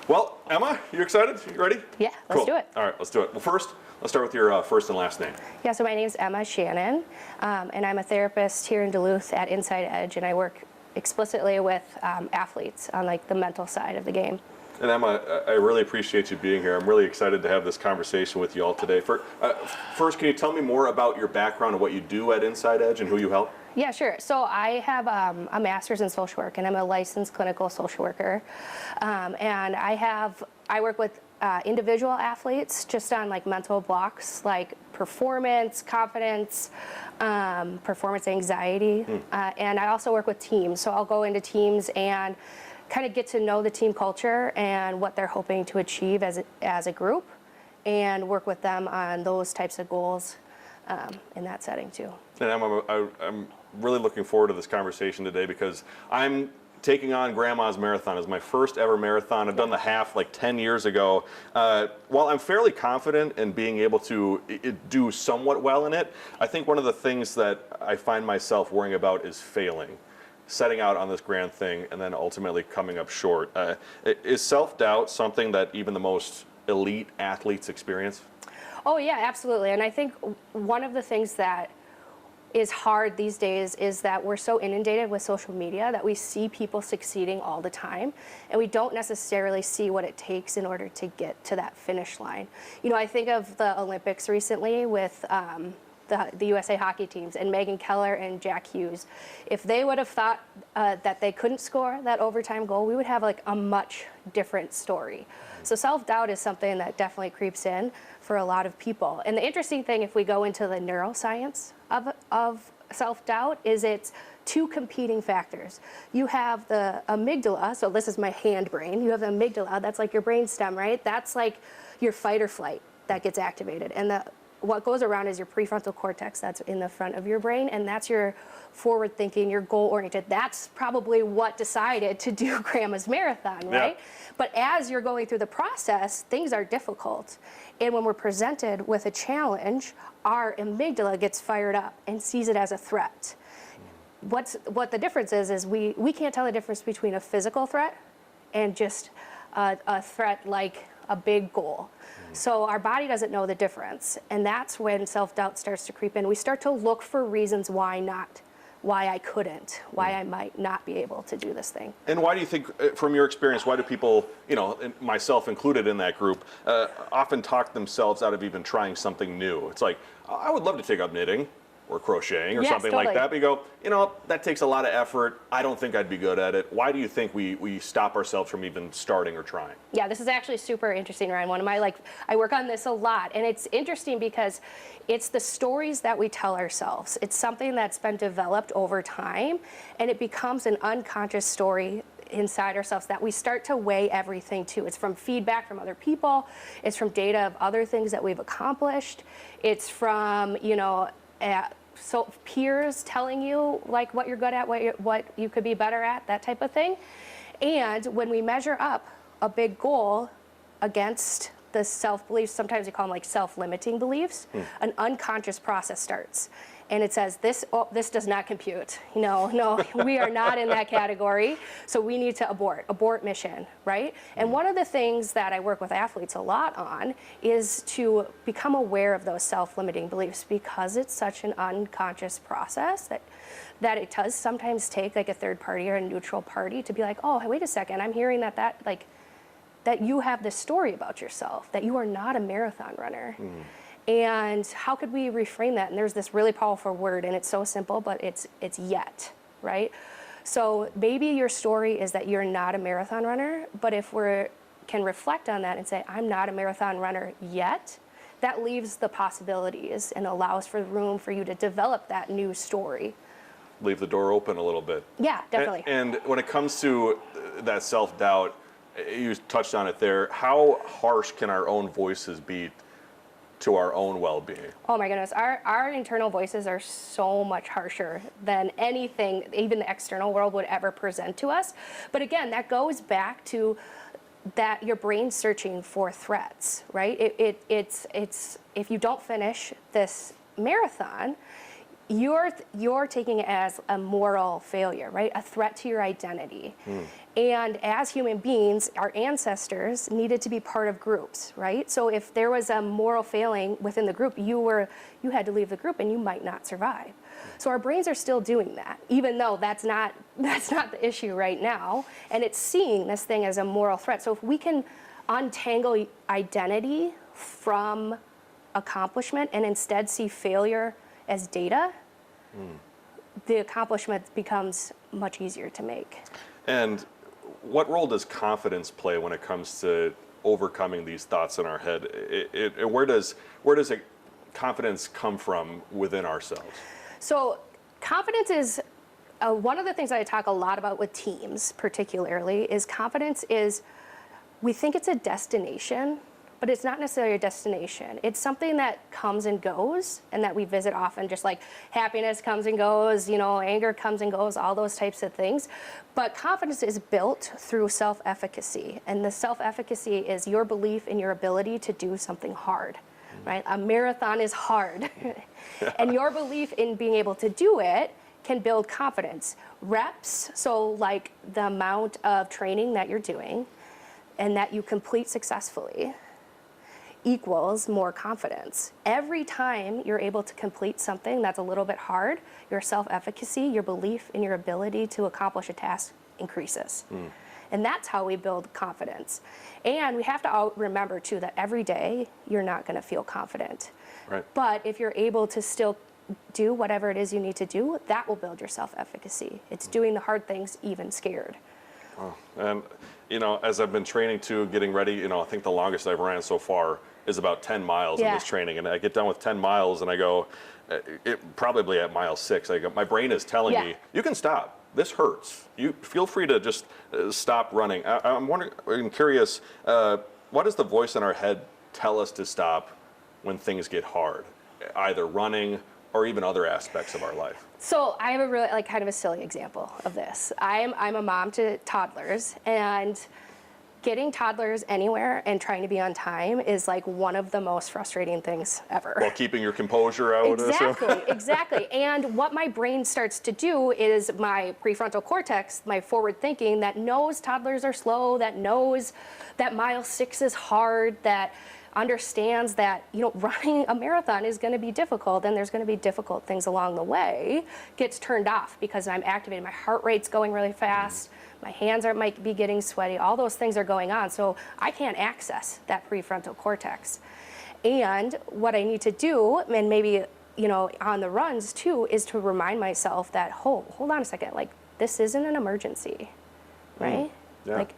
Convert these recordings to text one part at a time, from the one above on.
Well, Emma, you excited? You ready? Yeah, let's Cool. do it. All right, let's do it. Well, first, let's start with your first and last name. Yeah, so my name's Emma Shannon, and I'm a therapist here in Duluth at Inside Edge, and I work explicitly with athletes on like the mental side of the game. And Emma, I really appreciate you being here. I'm really excited to have this conversation with you all today. First, can you tell me more about your background and what you do at Inside Edge and who you help? Yeah, sure. So I have a master's in social work, and I'm a licensed clinical social worker. And I work with individual athletes just on like mental blocks, like performance, confidence, performance anxiety. And I also work with teams. So I'll go into teams and kind of get to know the team culture and what they're hoping to achieve as a group, and work with them on those types of goals in that setting too. And I'm really looking forward to this conversation today because I'm taking on Grandma's Marathon as my first ever marathon. I've done the Haff like 10 years ago. While I'm fairly confident in being able to do somewhat well in it, I think one of the things that I find myself worrying about is failing. Setting out on this grand thing and then ultimately coming up short. Is self-doubt something that even the most elite athletes experience? Oh yeah, absolutely. And I think one of the things that is hard these days is that we're so inundated with social media that we see people succeeding all the time, and we don't necessarily see what it takes in order to get to that finish line. You know, I think of the Olympics recently with the USA hockey teams and Megan Keller and Jack Hughes. If they would have thought that they couldn't score that overtime goal, we would have like a much different story. So self-doubt is something that definitely creeps in for a lot of people. And the interesting thing, if we go into the neuroscience of self-doubt, is it's two competing factors. You have the amygdala, so this is my hand brain. You have the amygdala, that's like your brain stem, right? That's like your fight or flight that gets activated. And what goes around is your prefrontal cortex, that's in the front of your brain, and that's your forward thinking, your goal oriented. That's probably what decided to do Grandma's Marathon, right? Yeah. But as you're going through the process, things are difficult. And when we're presented with a challenge, our amygdala gets fired up and sees it as a threat. What the difference is we can't tell the difference between a physical threat and just a threat like a big goal. So our body doesn't know the difference, and that's when self-doubt starts to creep in. We start to look for reasons why I couldn't, why I might not be able to do this thing. And why do you think, from your experience, why do people, you know, myself included in that group, often talk themselves out of even trying something new? It's like, I would love to take up knitting or crocheting or something totally. like that. But you go, you know, that takes a lot of effort. I don't think I'd be good at it. Why do you think we stop ourselves from even starting or trying? Yeah, this is actually super interesting, Ryan. One of my, I work on this a lot, and it's interesting because it's the stories that we tell ourselves. It's something that's been developed over time, and it becomes an unconscious story inside ourselves that we start to weigh everything to. It's from feedback from other people. It's from data of other things that we've accomplished. It's from, you know, so peers telling you like what you're good at, what you could be better at, that type of thing. And when we measure up a big goal against the self-beliefs, sometimes we call them like self-limiting beliefs, an unconscious process starts. And it says, this does not compute. No, we are not in that category, so we need to abort mission, right? And one of the things that I work with athletes a lot on is to become aware of those self-limiting beliefs, because it's such an unconscious process that it does sometimes take like a third party or a neutral party to be like, oh, wait a second, I'm hearing that you have this story about yourself, that you are not a marathon runner. And how could we reframe that? And there's this really powerful word, and it's so simple, but it's yet, right? So maybe your story is that you're not a marathon runner, but if we can reflect on that and say, I'm not a marathon runner yet, that leaves the possibilities and allows for room for you to develop that new story. Leave the door open a little bit. Yeah, definitely. And when it comes to that self-doubt, you touched on it there, how harsh can our own voices be to our own well-being? Oh my goodness, our internal voices are so much harsher than anything even the external world would ever present to us. But again, that goes back to that your brain's searching for threats, right? It's if you don't finish this marathon, you're taking it as a moral failure, right? A threat to your identity. And as human beings, our ancestors needed to be part of groups, right? So if there was a moral failing within the group, you had to leave the group and you might not survive. So our brains are still doing that, even though that's not the issue right now. And it's seeing this thing as a moral threat. So if we can untangle identity from accomplishment and instead see failure as data, the accomplishment becomes much easier to make. And what role does confidence play when it comes to overcoming these thoughts in our head? Where does confidence come from within ourselves? So confidence is one of the things that I talk a lot about with teams, particularly, is confidence is, we think it's a destination, but it's not necessarily a destination. It's something that comes and goes and that we visit often, just like happiness comes and goes, anger comes and goes, all those types of things. But confidence is built through self-efficacy. And the self-efficacy is your belief in your ability to do something hard, right? A marathon is hard. And your belief in being able to do it can build confidence. Reps, so like the amount of training that you're doing and that you complete successfully, equals more confidence. Every time you're able to complete something that's a little bit hard, your self-efficacy, your belief in your ability to accomplish a task increases. And that's how we build confidence. And we have to remember too that every day you're not gonna feel confident. Right. But if you're able to still do whatever it is you need to do, that will build your self-efficacy. It's doing the hard things even scared. And as I've been training too, getting ready, I think the longest I've ran so far is about 10 miles in this training. And I get done with 10 miles and I go, probably at mile 6, my brain is telling me, you can stop. This hurts. You feel free to just stop running. I'm curious, what does the voice in our head tell us to stop when things get hard, either running or even other aspects of our life? So I have a really kind of a silly example of this. I'm a mom to toddlers, and getting toddlers anywhere and trying to be on time is like one of the most frustrating things ever. While keeping your composure out. Exactly. And what my brain starts to do is my prefrontal cortex, my forward thinking, that knows toddlers are slow, that knows that mile 6 is hard, that understands that running a marathon is going to be difficult and there's going to be difficult things along the way, gets turned off because I'm activated. My heart rate's going really fast. My hands might be getting sweaty. All those things are going on. So I can't access that prefrontal cortex. And what I need to do, and maybe on the runs too, is to remind myself that, hold on a second, like this isn't an emergency, right? Yeah. Like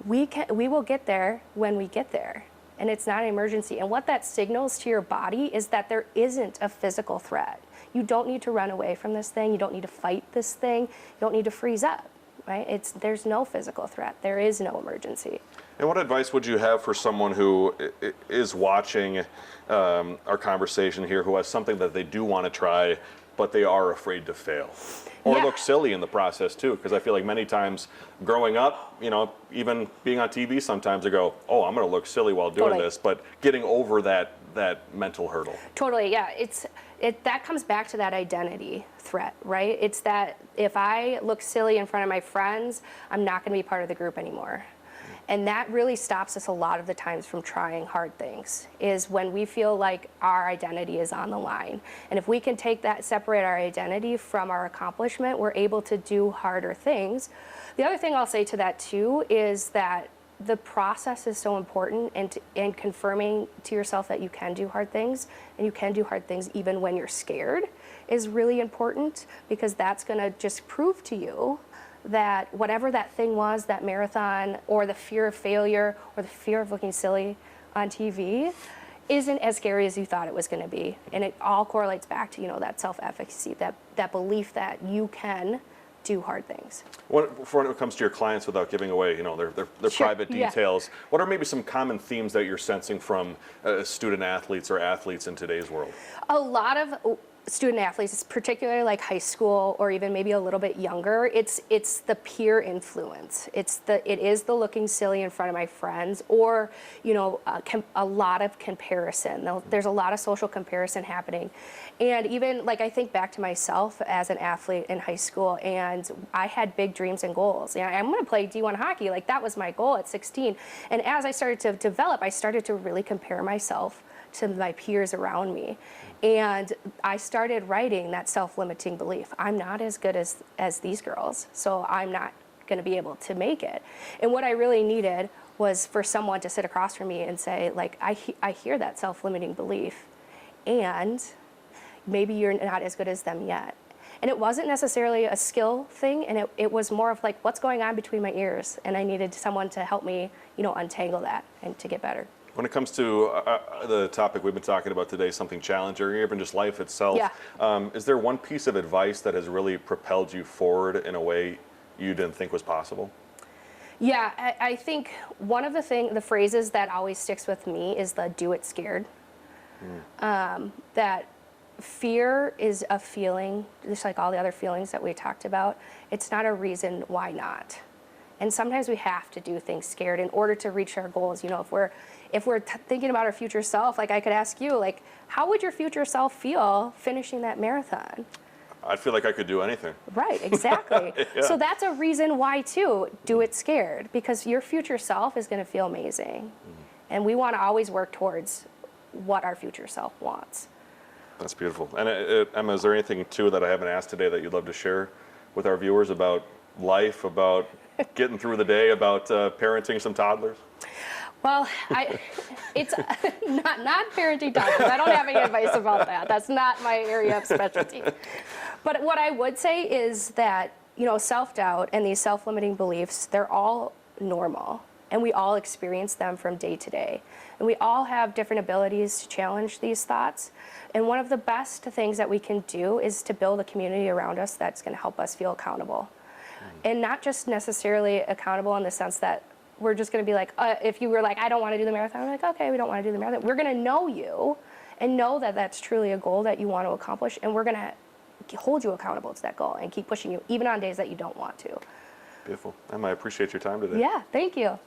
we will get there when we get there. And it's not an emergency. And what that signals to your body is that there isn't a physical threat. You don't need to run away from this thing. You don't need to fight this thing. You don't need to freeze up, right? There's no physical threat. There is no emergency. And what advice would you have for someone who is watching our conversation here, who has something that they do want to try, but they are afraid to fail? Or look silly in the process too, because I feel like many times growing up, even being on TV sometimes I go, oh, I'm going to look silly while doing this, but getting over that mental hurdle. Totally, yeah. That comes back to that identity threat, right? It's that if I look silly in front of my friends, I'm not going to be part of the group anymore. And that really stops us a lot of the times from trying hard things, is when we feel like our identity is on the line. And if we can separate our identity from our accomplishment, we're able to do harder things. The other thing I'll say to that too is that the process is so important, and confirming to yourself that you can do hard things, and you can do hard things even when you're scared, is really important, because that's going to just prove to you that whatever that thing was, that marathon, or the fear of failure, or the fear of looking silly on TV, isn't as scary as you thought it was going to be. And it all correlates back to that self-efficacy, that belief that you can do hard things. When it comes to your clients, without giving away their private details, what are maybe some common themes that you're sensing from student athletes or athletes in today's world? A lot of student athletes, particularly like high school or even maybe a little bit younger, it's the peer influence. It is the looking silly in front of my friends, or a lot of comparison. There's a lot of social comparison happening, and even like I think back to myself as an athlete in high school, and I had big dreams and goals. I'm going to play D1 hockey. Like that was my goal at 16. And as I started to develop, I started to really compare myself to my peers around me. And I started writing that self-limiting belief. I'm not as good as these girls, so I'm not going to be able to make it. And what I really needed was for someone to sit across from me and say, like, I hear that self-limiting belief, and maybe you're not as good as them yet. And it wasn't necessarily a skill thing, and it was more of like, what's going on between my ears? And I needed someone to help me, untangle that and to get better. When it comes to the topic we've been talking about today, something challenging, or even just life itself, is there one piece of advice that has really propelled you forward in a way you didn't think was possible? Yeah, I think one of the phrases that always sticks with me is the "do it scared." That fear is a feeling, just like all the other feelings that we talked about. It's not a reason why not. And sometimes we have to do things scared in order to reach our goals. If we're thinking about our future self, like I could ask you, like, how would your future self feel finishing that marathon? I'd feel like I could do anything. Right, exactly. Yeah. So that's a reason why, too, do it scared, because your future self is going to feel amazing. And we want to always work towards what our future self wants. That's beautiful. And Emma, is there anything, too, that I haven't asked today that you'd love to share with our viewers about life, about getting through the day, about parenting some toddlers? Well, it's not parenting toddlers. I don't have any advice about that. That's not my area of specialty. But what I would say is that, self-doubt and these self-limiting beliefs, they're all normal. And we all experience them from day to day. And we all have different abilities to challenge these thoughts. And one of the best things that we can do is to build a community around us that's going to help us feel accountable. And not just necessarily accountable in the sense that we're just going to be like, if you were like, I don't want to do the marathon, I'm like, okay, we don't want to do the marathon. We're going to know you and know that that's truly a goal that you want to accomplish, and we're going to hold you accountable to that goal and keep pushing you, even on days that you don't want to. Beautiful. Emma, I appreciate your time today. Yeah, thank you.